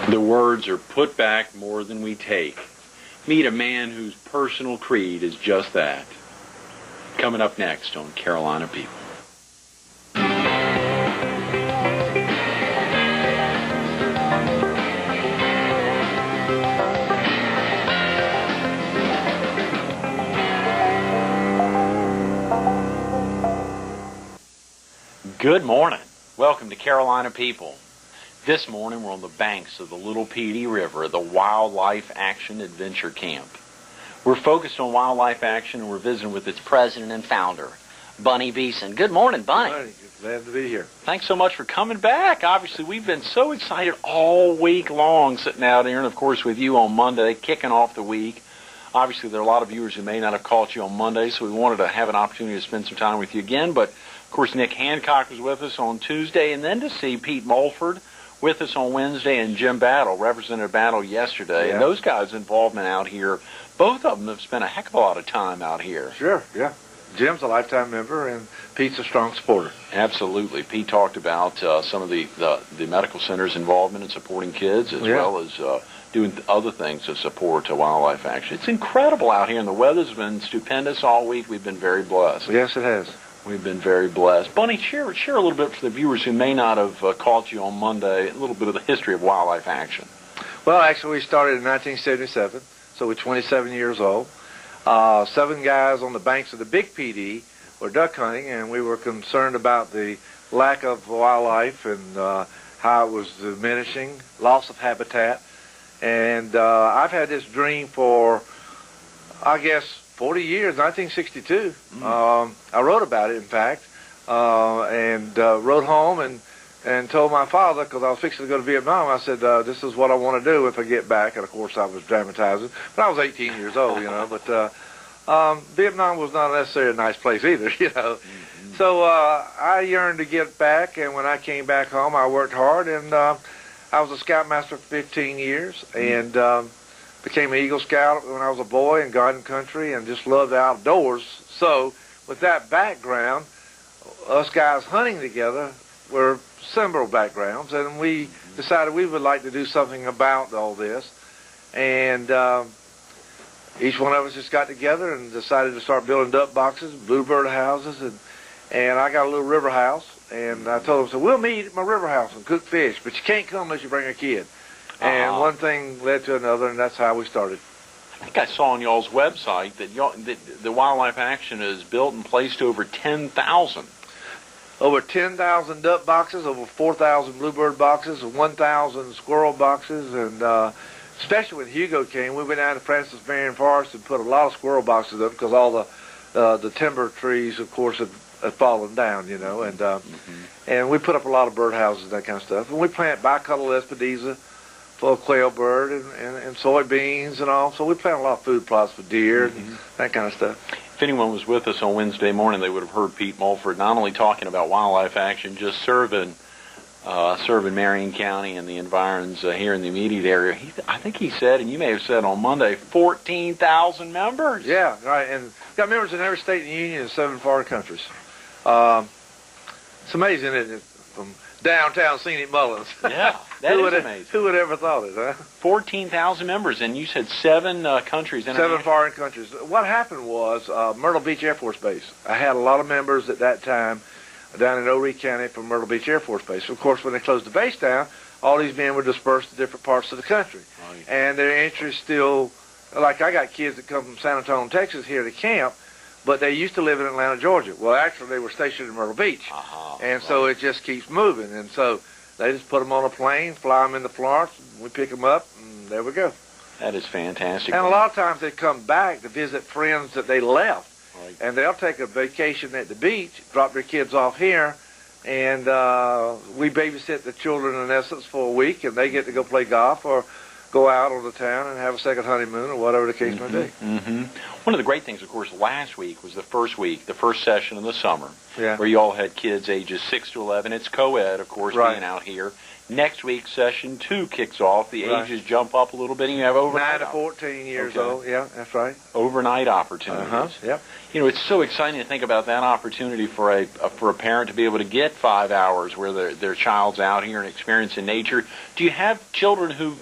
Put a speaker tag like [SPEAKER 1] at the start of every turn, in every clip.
[SPEAKER 1] The words are put back more than we take. Meet a man whose personal creed is just that. Coming up next on Carolina People. Good morning. Welcome to Carolina People. This morning we're on the banks of the Little Petey River at the Wildlife Action Adventure Camp. We're focused on wildlife action and we're visiting with its president and founder, Bunny Beeson. Good morning, Bunny.
[SPEAKER 2] Good morning. Glad to be here.
[SPEAKER 1] Thanks so much for coming back. Obviously, we've been so excited all week long sitting out here, and of course with you on Monday, kicking off the week. Obviously, there are a lot of viewers who may not have caught you on Monday, so we wanted to have an opportunity to spend some time with you again. But, of course, Nick Hancock was with us on Tuesday, and then to see Pete Mulford with us on Wednesday, and Jim Battle, Representative Battle, yesterday.
[SPEAKER 2] Yeah.
[SPEAKER 1] And those guys' involvement out here, both of them have spent a heck of a lot of time out here.
[SPEAKER 2] Sure, yeah. Jim's a lifetime member, and Pete's a strong supporter.
[SPEAKER 1] Absolutely. Pete talked about some of the medical center's involvement in supporting kids, as well as doing other things to support wildlife action. It's incredible out here, and the weather's been stupendous all week. We've been very blessed.
[SPEAKER 2] Yes, it has.
[SPEAKER 1] We've been very blessed. Bunny, share a little bit for the viewers who may not have caught you on Monday, a little bit of the history of wildlife action.
[SPEAKER 2] Well, actually, we started in 1977, so we're 27 years old. 7 guys on the banks of the Big PD were duck hunting, and we were concerned about the lack of wildlife and how it was diminishing, loss of habitat. And I've had this dream for, I guess, 40 years, 1962. I wrote about it, in fact, and wrote home and told my father, because I was fixing to go to Vietnam, I said, this is what I want to do if I get back. And, of course, I was dramatizing. But I was 18 years old, you know. But Vietnam was not necessarily a nice place either, you know. So I yearned to get back, and when I came back home, I worked hard, and I was a scoutmaster for 15 years, and became an Eagle Scout when I was a boy in garden country, and just loved the outdoors. So with that background, us guys hunting together were similar backgrounds, and we decided we would like to do something about all this. And each one of us just got together and decided to start building duck boxes, bluebird houses, and I got a little river house. And I told them, so we'll meet at my river house and cook fish, but you can't come unless you bring a kid. And one thing led to another, and that's how we started.
[SPEAKER 1] I think I saw on y'all's website that the Wildlife Action is built and placed over 10,000.
[SPEAKER 2] Over 10,000 duck boxes, over 4,000 bluebird boxes, and 1,000 squirrel boxes. And especially when Hugo came, we went down to Francis Marion Forest and put a lot of squirrel boxes up because all the timber trees, of course, had fallen down, you know. And we put up a lot of birdhouses and that kind of stuff. And we plant bicolor lespedeza, full quail bird, and soybeans and all. So we plant a lot of food plots for deer and that kind of stuff.
[SPEAKER 1] If anyone was with us on Wednesday morning, they would have heard Pete Mulford not only talking about wildlife action, just serving Marion County and the environs here in the immediate area. I think he said, and you may have said on Monday, 14,000 members.
[SPEAKER 2] Yeah, right, and got members in every state in the union and 7 foreign countries. It's amazing, isn't it? From downtown scenic Mullins.
[SPEAKER 1] Yeah, that is amazing.
[SPEAKER 2] Who would ever thought it, huh?
[SPEAKER 1] 14,000 members, and you said 7 countries.
[SPEAKER 2] 7 foreign countries. What happened was Myrtle Beach Air Force Base. I had a lot of members at that time down in Horry County from Myrtle Beach Air Force Base. Of course, when they closed the base down, all these men were dispersed to different parts of the country. Right. And their interest still, like I got kids that come from San Antonio, Texas here to camp, but they used to live in Atlanta, Georgia. Well, actually, they were stationed in Myrtle Beach. So it just keeps moving. And so they just put them on a plane, fly them into Florence, we pick them up, and there we go.
[SPEAKER 1] That is fantastic.
[SPEAKER 2] And a lot of times they come back to visit friends that they left.
[SPEAKER 1] Right.
[SPEAKER 2] And they'll take a vacation at the beach, drop their kids off here, and we babysit the children, in essence, for a week, and they get to go play golf or go out on the town and have a second honeymoon or whatever the case may be.
[SPEAKER 1] One of the great things, of course, last week was the first session of the summer,
[SPEAKER 2] Yeah.
[SPEAKER 1] where you all had kids ages 6 to 11. It's co-ed, of course,
[SPEAKER 2] Right.
[SPEAKER 1] being out here. Next week, session 2 kicks off. The
[SPEAKER 2] Right.
[SPEAKER 1] ages jump up a little bit, and you have overnight
[SPEAKER 2] 9 to 14 years
[SPEAKER 1] Okay.
[SPEAKER 2] old. Yeah, that's right.
[SPEAKER 1] overnight opportunities.
[SPEAKER 2] Yep.
[SPEAKER 1] You know, it's so exciting to think about that opportunity for a parent to be able to get 5 hours where their child's out here and experiencing nature. Do you have children who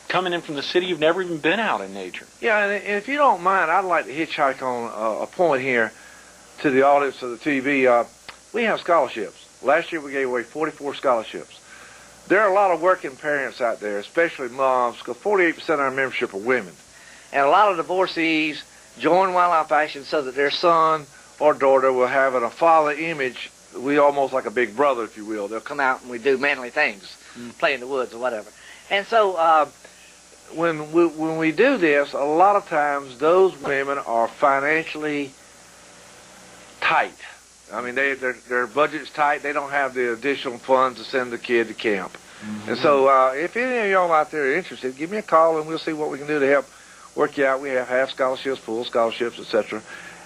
[SPEAKER 1] coming in from the city who've never even been out in nature?
[SPEAKER 2] Yeah, and if you don't mind, I'd like to hitchhike on a point here to the audience of the TV. We have scholarships. Last year we gave away 44 scholarships. There are a lot of working parents out there, especially moms, because 48% of our membership are women. And a lot of divorcees join Wildlife Action so that their son or daughter will have a father image. We almost like a big brother, if you will. They'll come out and we do manly things, play in the woods or whatever. And so when we do this, a lot of times those women are financially tight. I mean, their budget's tight. They don't have the additional funds to send the kid to camp. And so if any of y'all out there are interested, give me a call and we'll see what we can do to help work you out. We have half scholarships, full scholarships, etc.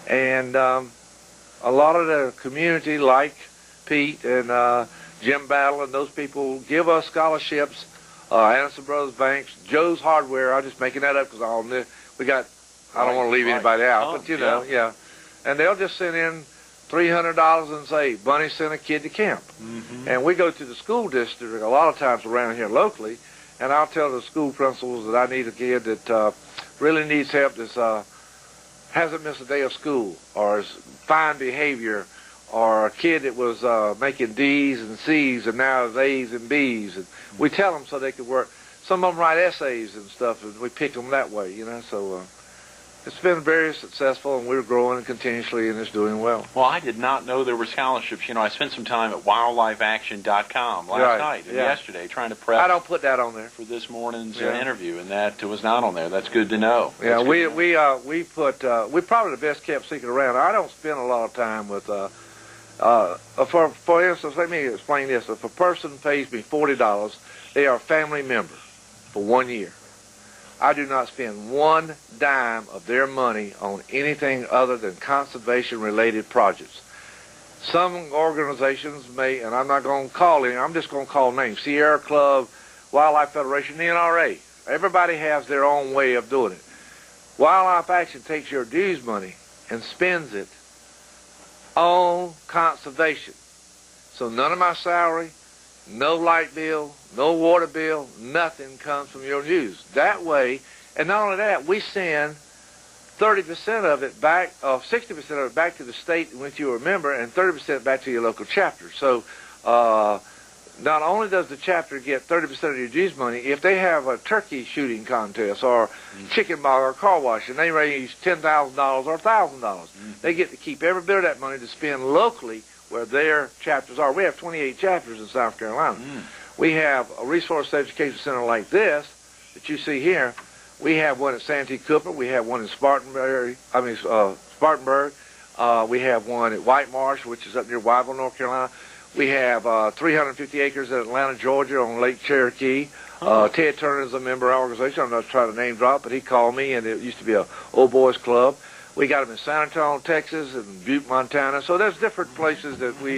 [SPEAKER 2] And a lot of the community, like Pete and Jim Battle and those people, give us scholarships. Anderson Brothers Banks, Joe's Hardware. I'm just making that up because I don't want to leave anybody out, but you know, yeah. And they'll just send in $300 and say, Bunny sent a kid to camp. And we go to the school district a lot of times around here locally, and I'll tell the school principals that I need a kid that really needs help, that hasn't missed a day of school, or is fine behavior, or a kid that was making D's and C's and now is A's and B's. And we tell them so they can work. Some of them write essays and stuff, and we pick them that way, you know. So it's been very successful, and we're growing continuously, and it's doing well.
[SPEAKER 1] Well, I did not know there were scholarships. You know, I spent some time at wildlifeaction.com last night and yesterday trying to prep.
[SPEAKER 2] I don't put that on there
[SPEAKER 1] for this morning's interview, and that was not on there. That's good to know.
[SPEAKER 2] Yeah, we put we're probably the best kept secret around. I don't spend a lot of time with. For instance, let me explain this. If a person pays me $40, they are a family member for 1 year. I do not spend one dime of their money on anything other than conservation-related projects. Some organizations may, and I'm not going to call any, I'm just going to call names, Sierra Club, Wildlife Federation, the NRA. Everybody has their own way of doing it. Wildlife Action takes your dues money and spends it on conservation. So none of my salary, no light bill, no water bill, nothing comes from your dues. That way, and not only that, we send 30% of it back, 60% of it back to the state in which you are a member, and 30% back to your local chapter. So not only does the chapter get 30% of your dues money, if they have a turkey shooting contest or chicken bog or car wash, and they raise $10,000 or $1,000, they get to keep every bit of that money to spend locally where their chapters are. We have 28 chapters in South Carolina. We have a resource education center like this that you see here. We have one at Santee Cooper. We have one in Spartanburg. We have one at White Marsh, which is up near Wyville, North Carolina. We have 350 acres in Atlanta, Georgia on Lake Cherokee. Ted Turner is a member of our organization. I'm not trying to name drop, but he called me, and it used to be a old boys club. We got them in San Antonio, Texas, and Butte, Montana. So there's different places that we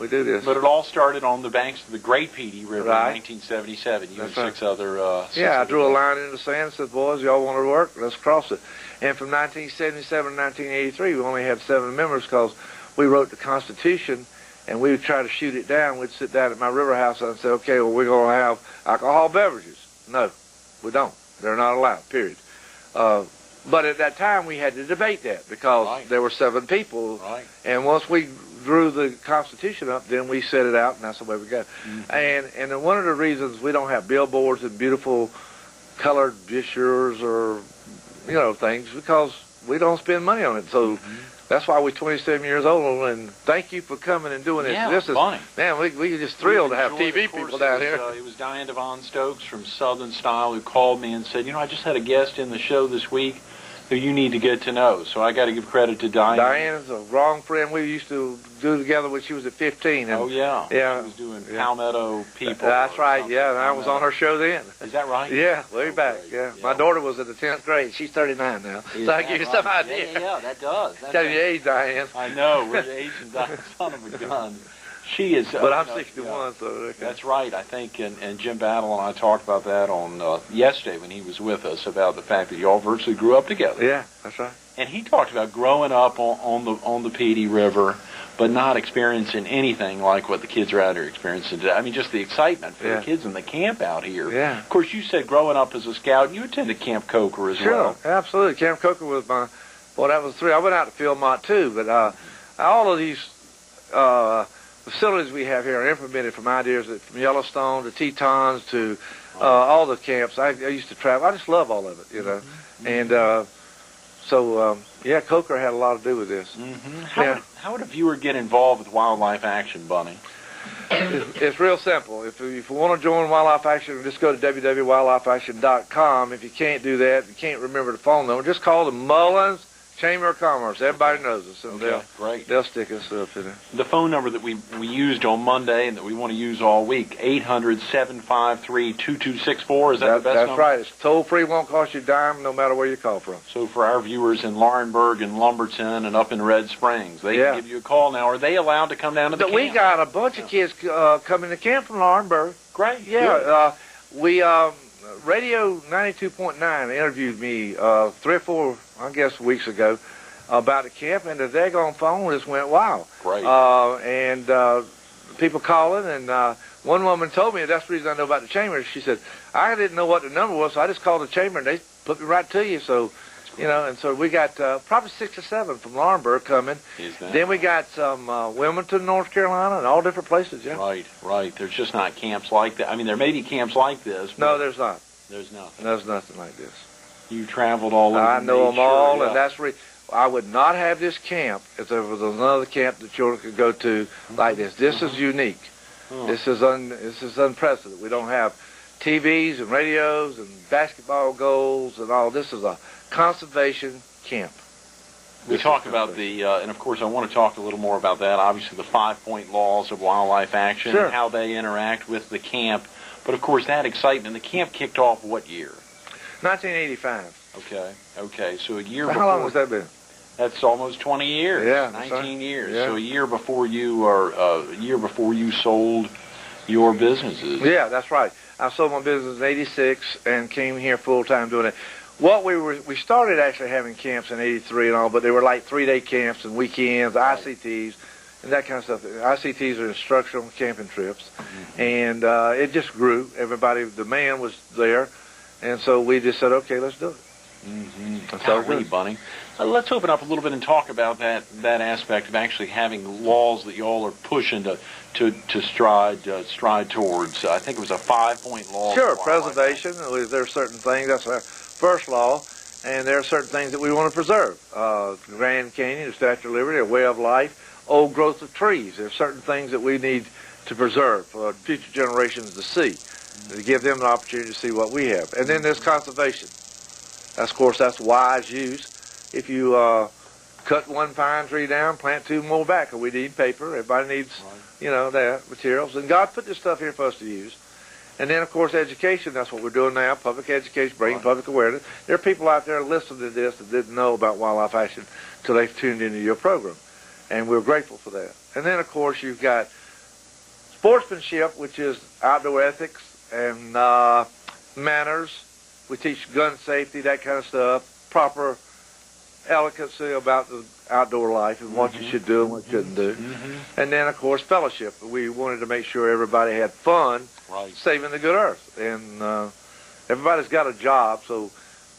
[SPEAKER 2] do this.
[SPEAKER 1] But it all started on the banks of the Great Petey River in 1977. You and six other...
[SPEAKER 2] I drew a line in the sand and said, boys, y'all want to work? Let's cross it. And from 1977 to 1983, we only had 7 members because we wrote the Constitution, and we would try to shoot it down. We'd sit down at my river house and say, okay, well, we're going to have alcohol beverages. No, we don't. They're not allowed, period. But at that time, we had to debate that because there were 7 people. And once we drew the Constitution up, then we set it out, and that's the way we go. And one of the reasons we don't have billboards and beautiful colored brochures or, you know, things, because we don't spend money on it. So that's why we're 27 years old, and thank you for coming and doing this.
[SPEAKER 1] Yeah,
[SPEAKER 2] this is
[SPEAKER 1] funny.
[SPEAKER 2] Man, we're just thrilled to have TV people down here.
[SPEAKER 1] It was Diane Devon Stokes from Southern Style who called me and said, you know, I just had a guest in the show this week who you need to get to know. So I got to give credit to Diane.
[SPEAKER 2] Diane's a wrong friend we used to do together when she was at 15. And,
[SPEAKER 1] oh, yeah.
[SPEAKER 2] Yeah.
[SPEAKER 1] She was doing Palmetto People.
[SPEAKER 2] That's right, yeah. And I was on her show then.
[SPEAKER 1] Is that right?
[SPEAKER 2] Yeah, way back, yeah. My daughter was in the 10th grade. She's 39 now. So I give you some idea.
[SPEAKER 1] Yeah, that does.
[SPEAKER 2] Tell you age, Diane.
[SPEAKER 1] I know. We're the age and Diane, son of a gun. She is.
[SPEAKER 2] But I'm 61, so. Okay.
[SPEAKER 1] That's right. I think, and Jim Battle and I talked about that on yesterday when he was with us, about the fact that you all virtually grew up together.
[SPEAKER 2] Yeah, that's right.
[SPEAKER 1] And he talked about growing up on the Petey River, but not experiencing anything like what the kids are out here experiencing today. I mean, just the excitement for the kids in the camp out here.
[SPEAKER 2] Yeah.
[SPEAKER 1] Of course, you said growing up as a scout, you attended Camp Coker as well.
[SPEAKER 2] Sure, absolutely. Camp Coker was my. Well, that was 3. I went out to Philmont too, but all of these. Facilities we have here are implemented from ideas from Yellowstone to Tetons to all the camps. I used to travel. I just love all of it, you know. And so, Coker had a lot to do with this.
[SPEAKER 1] How would a viewer get involved with Wildlife Action, Bunny?
[SPEAKER 2] It's real simple. If you want to join Wildlife Action, just go to www.wildlifeaction.com. If you can't do that, you can't remember the phone number, just call the Mullins Chamber of Commerce. Everybody knows us, and they'll stick us up in it.
[SPEAKER 1] The phone number that we used on Monday and that we want to use all week, 800-753-2264. Is that the best number?
[SPEAKER 2] That's right. It's toll-free, won't cost you a dime, no matter where you call from.
[SPEAKER 1] So for our viewers in Laurinburg and Lumberton and up in Red Springs, they can give you a call now. Are they allowed to come down to the camp?
[SPEAKER 2] We got a bunch of kids coming to camp from Laurinburg.
[SPEAKER 1] Great.
[SPEAKER 2] Yeah. We Radio 92.9 interviewed me 3 or 4, I guess, weeks ago about the camp, and the daggone phone just went wild.
[SPEAKER 1] Great.
[SPEAKER 2] And people calling, and one woman told me, that's the reason I know about the chamber. She said, I didn't know what the number was, so I just called the chamber, and they put me right to you. So, you know, and so we got probably 6 or 7 from Laurinburg coming. Then we got some Wilmington, North Carolina, and all different places,
[SPEAKER 1] Right. There's just not camps like that. I mean, there may be camps like this.
[SPEAKER 2] No, there's not.
[SPEAKER 1] There's nothing.
[SPEAKER 2] There's nothing like this.
[SPEAKER 1] You traveled all over.
[SPEAKER 2] I know them all, and that's I would not have this camp if there was another camp that children could go to like this. This is unique. This is unprecedented. We don't have TVs and radios and basketball goals and all. This is a conservation camp.
[SPEAKER 1] We talk about the, and of course I want to talk a little more about that, obviously the 5-point laws of Wildlife Action and how they interact with the camp. But of course that excitement, the camp kicked off what year?
[SPEAKER 2] 1985.
[SPEAKER 1] Okay, so a year before.
[SPEAKER 2] How long has that been?
[SPEAKER 1] That's almost 20 years.
[SPEAKER 2] Yeah.
[SPEAKER 1] 19 years.
[SPEAKER 2] Yeah.
[SPEAKER 1] So a year before you sold your businesses.
[SPEAKER 2] Yeah, that's right. I sold my business in 86 and came here full time doing it. We started actually having camps in 83 and all, but they were like 3-day camps and weekends, ICTs, and that kind of stuff. ICTs are instructional camping trips, and it just grew. The demand was there, and so we just said, okay, let's do it.
[SPEAKER 1] Golly, Bunny. Let's open up a little bit and talk about that aspect of actually having laws that y'all are pushing to stride towards. I think it was a 5-point law.
[SPEAKER 2] Sure, preservation. There are certain things. That's our first law, and there are certain things that we want to preserve. Grand Canyon, the Statue of Liberty, a way of life, old growth of trees. There are certain things that we need to preserve for future generations to see, to give them the opportunity to see what we have. And then there's conservation. Of course, that's wise use. If you cut one pine tree down, plant 2 more back, or we need paper. Everybody needs, that materials. And God put this stuff here for us to use. And then, of course, education. That's what we're doing now, public education, bringing public awareness. There are people out there listening to this that didn't know about Wildlife Action until they've tuned into your program. And we're grateful for that. And then, of course, you've got sportsmanship, which is outdoor ethics and manners. We teach gun safety, that kind of stuff, proper elegancy about the outdoor life and what you should do and what you shouldn't do. And then, of course, fellowship. We wanted to make sure everybody had fun saving the good earth. And everybody's got a job, so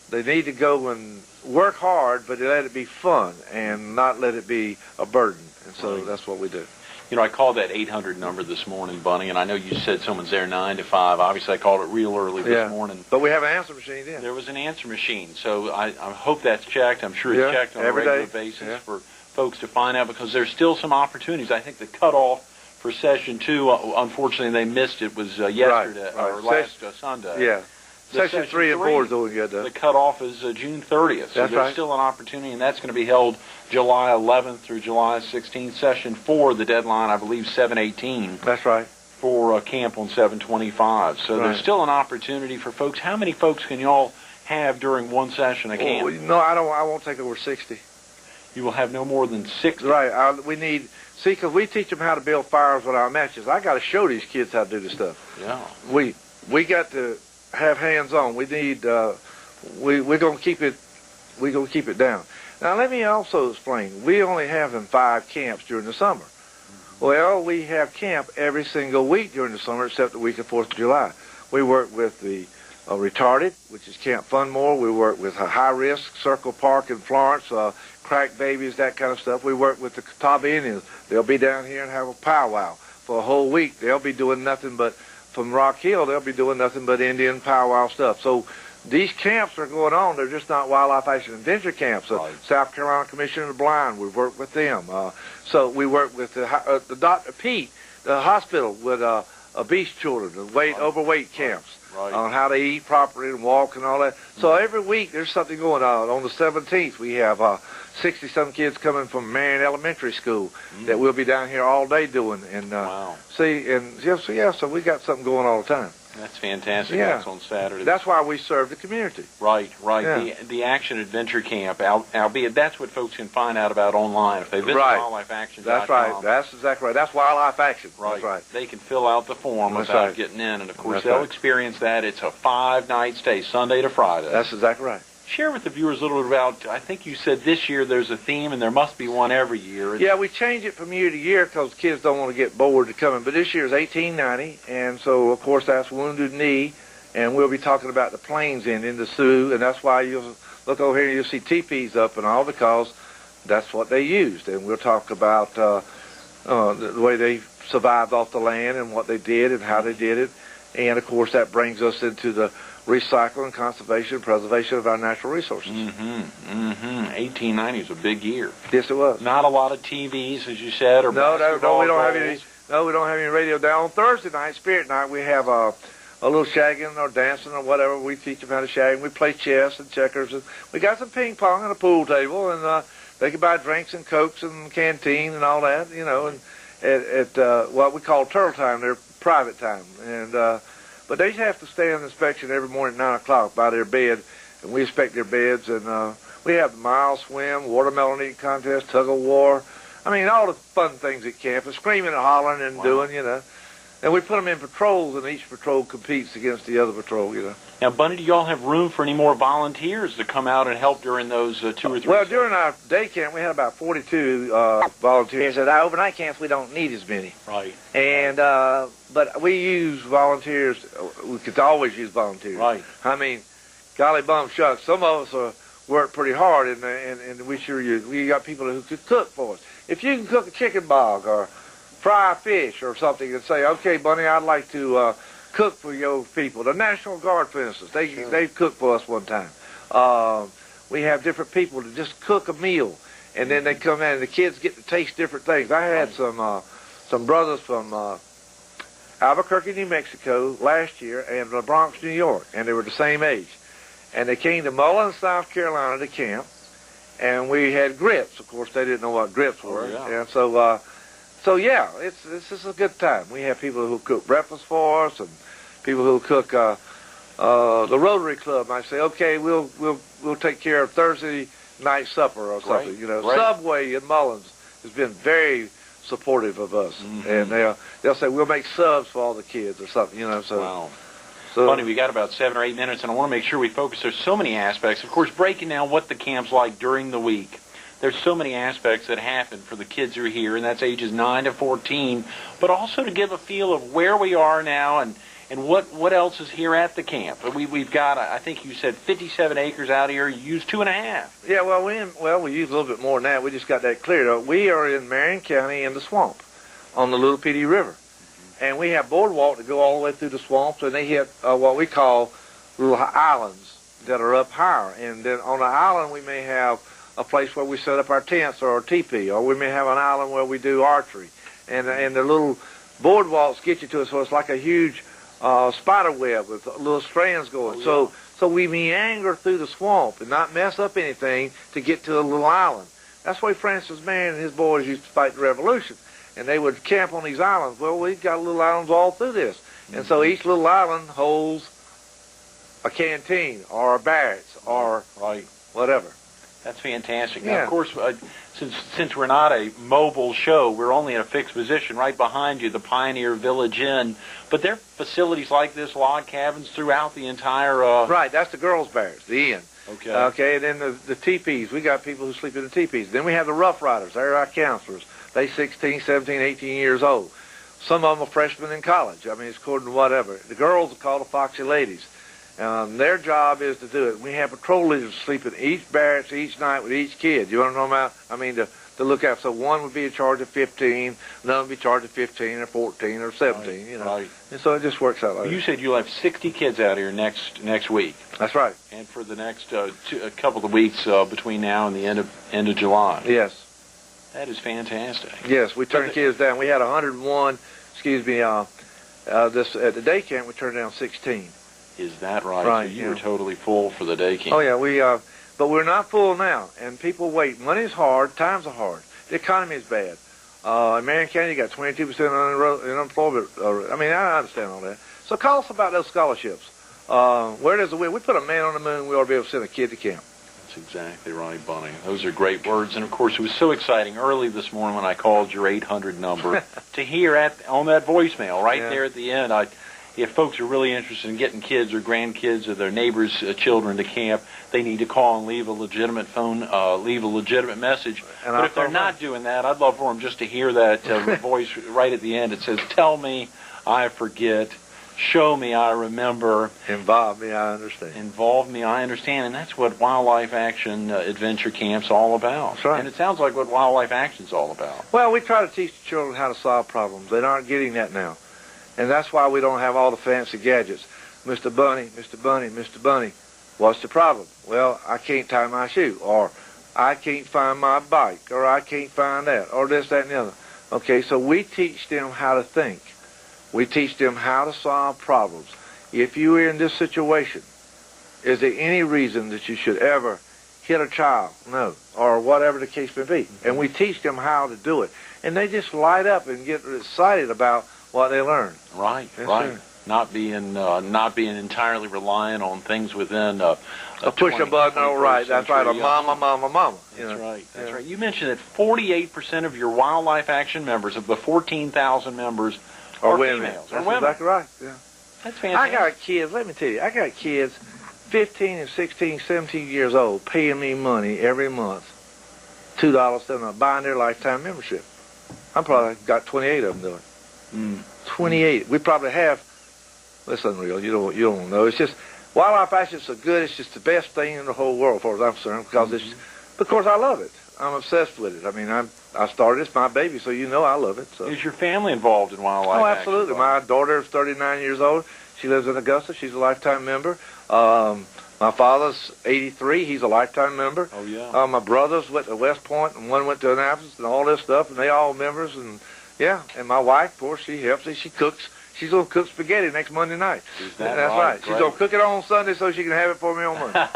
[SPEAKER 2] they need to go and work hard, but let it be fun and not let it be a burden. And so that's what we do.
[SPEAKER 1] I called that 800 number this morning, Bunny, and I know you said someone's there 9 to 5. Obviously, I called it real early this morning.
[SPEAKER 2] But we have an answer machine,
[SPEAKER 1] There was an answer machine, so I hope that's checked. I'm sure it's checked on a regular basis for folks to find out, because there's still some opportunities. I think the cutoff for Session 2, unfortunately, they missed it, was yesterday, or last Sunday.
[SPEAKER 2] Yeah. Section 3 and 4 is the one you got done.
[SPEAKER 1] The cutoff is June 30th. So
[SPEAKER 2] That's
[SPEAKER 1] there's
[SPEAKER 2] right.
[SPEAKER 1] still an opportunity, and that's going to be held July 11th through July 16th. Session 4, the deadline, I believe, 7/18.
[SPEAKER 2] That's right.
[SPEAKER 1] For camp on 7/25. So
[SPEAKER 2] Right.
[SPEAKER 1] there's still an opportunity for folks. How many folks can y'all have during one session of camp?
[SPEAKER 2] Well, no, I won't take over 60.
[SPEAKER 1] You will have no more than 60.
[SPEAKER 2] Right. We need, see, because we teach them how to build fires with our matches. I got to show these kids how to do this stuff.
[SPEAKER 1] Yeah.
[SPEAKER 2] We got to have hands on. We need, we're going to keep it down. Now, let me also explain. We only have them 5 camps during the summer. Well, we have camp every single week during the summer except the week of 4th of July. We work with the retarded, which is Camp Funmore. We work with high risk, Circle Park in Florence, crack babies, that kind of stuff. We work with the Catawba Indians. They'll be down here and have a powwow for a whole week. They'll be doing nothing but, from Rock Hill, they'll be doing nothing but Indian powwow stuff. So these camps are going on. They're just not wildlife action and adventure camps.
[SPEAKER 1] Right.
[SPEAKER 2] South Carolina Commission of the Blind, we work with them. So we work with the Dr. Pete, the hospital with obese children, the overweight camps.
[SPEAKER 1] Right.
[SPEAKER 2] On how to eat properly and walk and all that. So every week there's something going on. On the 17th we have 60-some kids coming from Marion Elementary School that we'll be down here all day doing. And
[SPEAKER 1] Wow.
[SPEAKER 2] see, and so we got something going all the time.
[SPEAKER 1] That's fantastic.
[SPEAKER 2] Yeah.
[SPEAKER 1] That's on Saturday.
[SPEAKER 2] That's why we serve the community.
[SPEAKER 1] Right.
[SPEAKER 2] Yeah.
[SPEAKER 1] The Action Adventure Camp, albeit that's what folks can find out about online if they visit
[SPEAKER 2] Right.
[SPEAKER 1] wildlifeaction.com.
[SPEAKER 2] That's right. That's exactly right. That's Wildlife Action.
[SPEAKER 1] Right.
[SPEAKER 2] That's right.
[SPEAKER 1] They can fill out the form
[SPEAKER 2] That's
[SPEAKER 1] without
[SPEAKER 2] right.
[SPEAKER 1] getting in, and of course
[SPEAKER 2] That's
[SPEAKER 1] they'll
[SPEAKER 2] right.
[SPEAKER 1] experience that. It's a 5-night stay, Sunday to Friday.
[SPEAKER 2] That's exactly right.
[SPEAKER 1] Share with the viewers a little bit about, I think you said this year there's a theme, and there must be one every year.
[SPEAKER 2] Yeah, we change it from year to year because kids don't want to get bored to coming. But this year is 1890, and so, of course, that's Wounded Knee, and we'll be talking about the Plains Indian, the Sioux, and that's why you'll look over here and you'll see teepees up and all because that's what they used. And we'll talk about the way they survived off the land and what they did and how they did it. And, of course, that brings us into the recycling, conservation, and preservation of our natural resources.
[SPEAKER 1] 1890 is a big year.
[SPEAKER 2] Yes, it was.
[SPEAKER 1] Not a lot of TVs, as you said, or
[SPEAKER 2] No, we
[SPEAKER 1] basketball
[SPEAKER 2] don't have
[SPEAKER 1] goals.
[SPEAKER 2] any. No, we don't have any radio down. On Thursday night, Spirit Night, we have a little shagging or dancing or whatever. We teach them how to shag. We play chess and checkers. And we got some ping pong and a pool table, and they can buy drinks and cokes and canteen and all that, you know. And at what we call turtle time, their private time. And but they have to stay on inspection every morning at 9 o'clock by their bed, and we inspect their beds. And we have mile swim, watermelon eating contest, tug of war. I mean, all the fun things at camp, and screaming and hollering and doing, you know. And we put them in patrols, and each patrol competes against the other patrol, you know.
[SPEAKER 1] Now, Bunny, do y'all have room for any more volunteers to come out and help during those 2 or 3?
[SPEAKER 2] Well, during our day camp, we had about 42 volunteers. At our overnight camps, we don't need as many.
[SPEAKER 1] Right.
[SPEAKER 2] And but we use volunteers. We could always use volunteers.
[SPEAKER 1] Right.
[SPEAKER 2] I mean, golly bum shucks, some of us work pretty hard, and we sure use. We got people who could cook for us. If you can cook a chicken bog or fry a fish or something, and say, okay, Bunny, I'd like to cook for your people. The National Guard, for instance, they cooked for us one time. We have different people to just cook a meal, and then they come in, and the kids get to taste different things. I had some brothers from Albuquerque, New Mexico last year, and the Bronx, New York, and they were the same age. And they came to Mullins, South Carolina to camp, and we had grips. Of course, they didn't know what grips were.
[SPEAKER 1] Yeah.
[SPEAKER 2] And so yeah, this is a good time. We have people who cook breakfast for us, and people who cook. The Rotary Club might say, okay, we'll take care of Thursday night supper or something.
[SPEAKER 1] Right.
[SPEAKER 2] You know,
[SPEAKER 1] Right.
[SPEAKER 2] Subway in Mullins has been very supportive of us, and they'll say we'll make subs for all the kids or something. You know, so.
[SPEAKER 1] Wow.
[SPEAKER 2] So,
[SPEAKER 1] Bunny, we got about 7 or 8 minutes, and I want to make sure we focus. There's so many aspects. Of course, breaking down what the camp's like during the week. There's so many aspects that happen for the kids who are here, and that's ages 9 to 14, but also to give a feel of where we are now and what else is here at the camp. We've got, I think you said 57 acres out here. You use 2.5.
[SPEAKER 2] yeah, we use a little bit more than that. We just got that cleared up. We are in Marion County in the swamp on the Little Petey River. And we have boardwalk to go all the way through the swamps, and they hit what we call little islands that are up higher. And then on the island, we may have a place where we set up our tents or our teepee, or we may have an island where we do archery. And the little boardwalks get you to it, so it's like a huge spider web with little strands going.
[SPEAKER 1] Oh, yeah.
[SPEAKER 2] So we meander through the swamp and not mess up anything to get to a little island. That's why Francis Marion and his boys used to fight the revolution. And they would camp on these islands. Well, we've got little islands all through this. And so each little island holds a canteen or a barracks or whatever.
[SPEAKER 1] That's fantastic.
[SPEAKER 2] Yeah.
[SPEAKER 1] Now, of course, since we're not a mobile show, we're only in a fixed position. Right behind you, the Pioneer Village Inn. But there are facilities like this, log cabins throughout the entire...
[SPEAKER 2] Right, that's the girls' barracks, the inn.
[SPEAKER 1] Okay.
[SPEAKER 2] Okay, and then the teepees. We got people who sleep in the teepees. Then we have the Rough Riders. They're our counselors. They 16, 17, 18 years old. Some of them are freshmen in college. I mean, it's according to whatever. The girls are called the Foxy Ladies. Their job is to do it. We have patrol leaders sleep in each barracks each night with each kid. You want to know about? I mean, to look out. So one would be in charge of 15, another would be in charge of 15 or 14 or 17. You know,
[SPEAKER 1] right.
[SPEAKER 2] And so it just works out like that.
[SPEAKER 1] You said you'll have 60 kids out here next week.
[SPEAKER 2] That's right.
[SPEAKER 1] And for the next a couple of weeks between now and the end of July.
[SPEAKER 2] Yes.
[SPEAKER 1] That is fantastic.
[SPEAKER 2] Yes, we turned kids down. We had 101. Excuse me. This at the day camp we turned down 16.
[SPEAKER 1] Is that right?
[SPEAKER 2] Right.
[SPEAKER 1] So you were totally full for the day camp.
[SPEAKER 2] Oh yeah, but we're not full now, and people wait. Money's hard, times are hard. The economy is bad. In Marion County, you got 22% unemployment. I mean, I understand all that. So call us about those scholarships. Where does the win? We put a man on the moon. We ought to be able to send a kid to camp.
[SPEAKER 1] That's exactly right, Bunny. Those are great words, and of course, it was so exciting early this morning when I called your 800 number to hear on that voicemail right there at the end. If folks are really interested in getting kids or grandkids or their neighbors' children to camp, they need to call and leave a legitimate leave a legitimate message. But if they're not doing that, I'd love for them just to hear that voice right at the end. It says, "Tell me, I forget. Show me, I remember.
[SPEAKER 2] Involve me, I understand.
[SPEAKER 1] Involve me, I understand." And that's what Wildlife Action Adventure Camp's all about.
[SPEAKER 2] That's right.
[SPEAKER 1] And it sounds like what Wildlife Action's all about.
[SPEAKER 2] Well, we try to teach the children how to solve problems. They aren't getting that now. And that's why we don't have all the fancy gadgets. Mr. Bunny, Mr. Bunny, Mr. Bunny, what's the problem? Well, I can't tie my shoe, or I can't find my bike, or I can't find that, or this, that, and the other. Okay, so we teach them how to think. We teach them how to solve problems. If you are in this situation, is there any reason that you should ever hit a child? No. Or whatever the case may be. And we teach them how to do it. And they just light up and get excited about what they learn.
[SPEAKER 1] Right,
[SPEAKER 2] yes,
[SPEAKER 1] right.
[SPEAKER 2] Sir.
[SPEAKER 1] Not being entirely reliant on things within a
[SPEAKER 2] push a button. Oh, right. That's right. A mama.
[SPEAKER 1] That's right. That's right. You mentioned that 48% of your Wildlife Action members, of the 14,000 members, are females.
[SPEAKER 2] That's exactly right. Yeah.
[SPEAKER 1] That's fantastic.
[SPEAKER 2] I got kids. Let me tell you, I got kids 15 and 16, 17 years old paying me money every month, $2 buying their lifetime membership. I probably got 28 of them doing it. 28. We probably have. That's unreal. You don't know. It's just Wildlife Action is so good. It's just the best thing in the whole world, as far as I'm concerned. Because I love it. I'm obsessed with it. I mean, I started. It's my baby, so you know I love it. So.
[SPEAKER 1] Is your family involved in Wildlife Action?
[SPEAKER 2] Oh, absolutely. My daughter is 39 years old. She lives in Augusta. She's a lifetime member. My father's 83. He's a lifetime member.
[SPEAKER 1] Oh yeah.
[SPEAKER 2] My brothers went to West Point, and one went to Annapolis, and all this stuff, and they all members. And yeah, and my wife, of course, she helps me. She cooks. She's going to cook spaghetti next Monday night.
[SPEAKER 1] That's
[SPEAKER 2] right. She's going to cook it on Sunday so she can have it for me on Monday.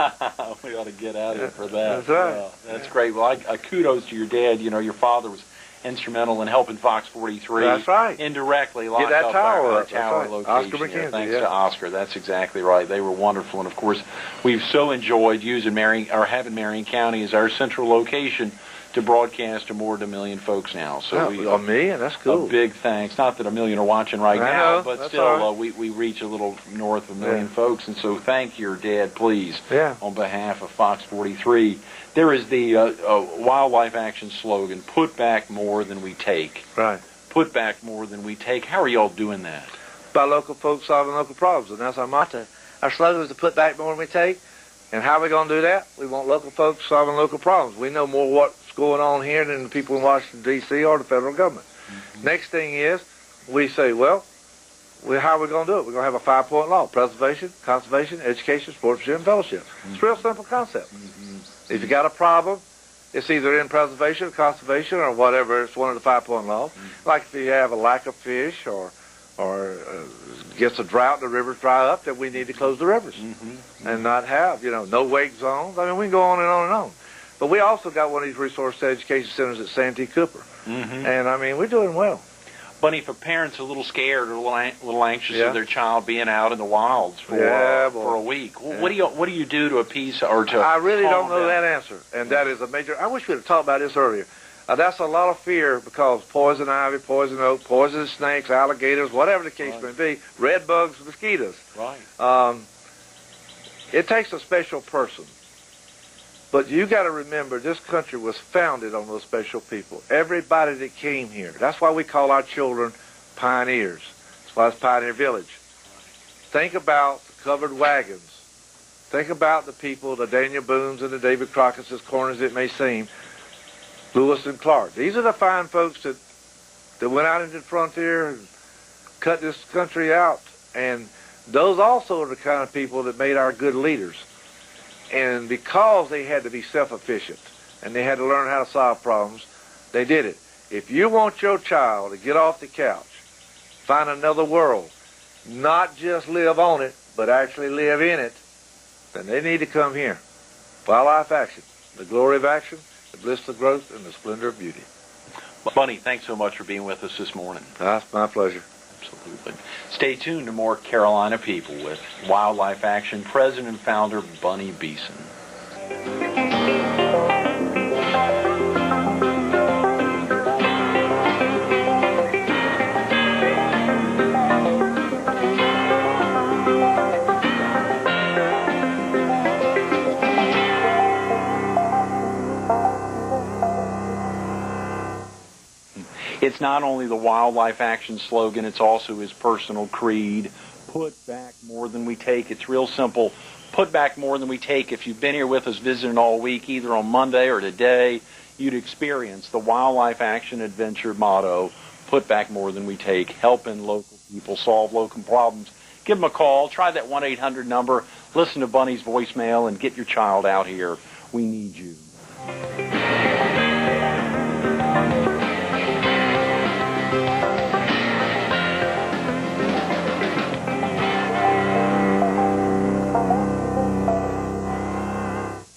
[SPEAKER 1] We ought to get out of it for that.
[SPEAKER 2] That's right.
[SPEAKER 1] That's great. Well, kudos to your dad. You know, your father was instrumental in helping Fox 43.
[SPEAKER 2] That's right.
[SPEAKER 1] Indirectly lock
[SPEAKER 2] get that
[SPEAKER 1] up
[SPEAKER 2] tower
[SPEAKER 1] our
[SPEAKER 2] up.
[SPEAKER 1] tower
[SPEAKER 2] Right.
[SPEAKER 1] location.
[SPEAKER 2] Oscar McKenzie,
[SPEAKER 1] Thanks to Oscar. That's exactly right. They were wonderful. And, of course, we've so enjoyed having Marion County as our central location to broadcast to more than 1 million folks now. So
[SPEAKER 2] a million? That's cool.
[SPEAKER 1] A big thanks. Not that 1 million are watching right now, but
[SPEAKER 2] that's
[SPEAKER 1] still we reach a little north of 1 million folks. And so thank your dad, please, on behalf of Fox 43. There is the Wildlife Action slogan, put back more than we take.
[SPEAKER 2] Right.
[SPEAKER 1] Put back more than we take. How are y'all doing that?
[SPEAKER 2] By local folks solving local problems, and that's our motto. Our slogan is to put back more than we take. And how are we going to do that? We want local folks solving local problems. We know more what's going on here than the people in Washington, D.C. or the federal government. Next thing is, we say, how are we going to do it? We're going to have a 5-point law: preservation, conservation, education, sportsmanship, and fellowship. It's a real simple concept. If you got a problem, it's either in preservation, conservation, or whatever. It's one of the 5-point laws. Like if you have a lack of fish or gets a drought, the rivers dry up, that we need to close the rivers and not have, no wake zones. I mean, we can go on and on and on. But we also got one of these resource education centers at Santee Cooper. And, I mean, we're doing well.
[SPEAKER 1] Bunny, if a parent's a little scared or a little anxious of their child being out in the wilds for a week, what do you do to appease or to?
[SPEAKER 2] I really don't know that answer, and that is a major. I wish we'd have talked about this earlier. That's a lot of fear because poison ivy, poison oak, poisonous snakes, alligators, whatever the case may be, red bugs, mosquitoes.
[SPEAKER 1] Right.
[SPEAKER 2] It takes a special person. But you got to remember, this country was founded on those special people. Everybody that came here. That's why we call our children pioneers. That's why it's Pioneer Village. Think about the covered wagons. Think about the people, the Daniel Boones and the David Crockett's, as corny as it may seem, Lewis and Clark. These are the fine folks that went out into the frontier and cut this country out. And those also are the kind of people that made our good leaders. And because they had to be self-efficient and they had to learn how to solve problems, they did it. If you want your child to get off the couch, find another world, not just live on it, but actually live in it, then they need to come here. Wildlife Action, the glory of action, the bliss of growth, and the splendor of beauty.
[SPEAKER 1] Bunny, thanks so much for being with us this morning.
[SPEAKER 2] That's my pleasure.
[SPEAKER 1] Absolutely. Stay tuned to more Carolina People with Wildlife Action President and Founder Bunny Beeson. It's not only the Wildlife Action slogan, it's also his personal creed. Put back more than we take. It's real simple. Put back more than we take. If you've been here with us visiting all week, either on Monday or today, you'd experience the Wildlife Action Adventure motto, put back more than we take, helping local people solve local problems. Give them a call. Try that 1-800 number. Listen to Bunny's voicemail and get your child out here. We need you.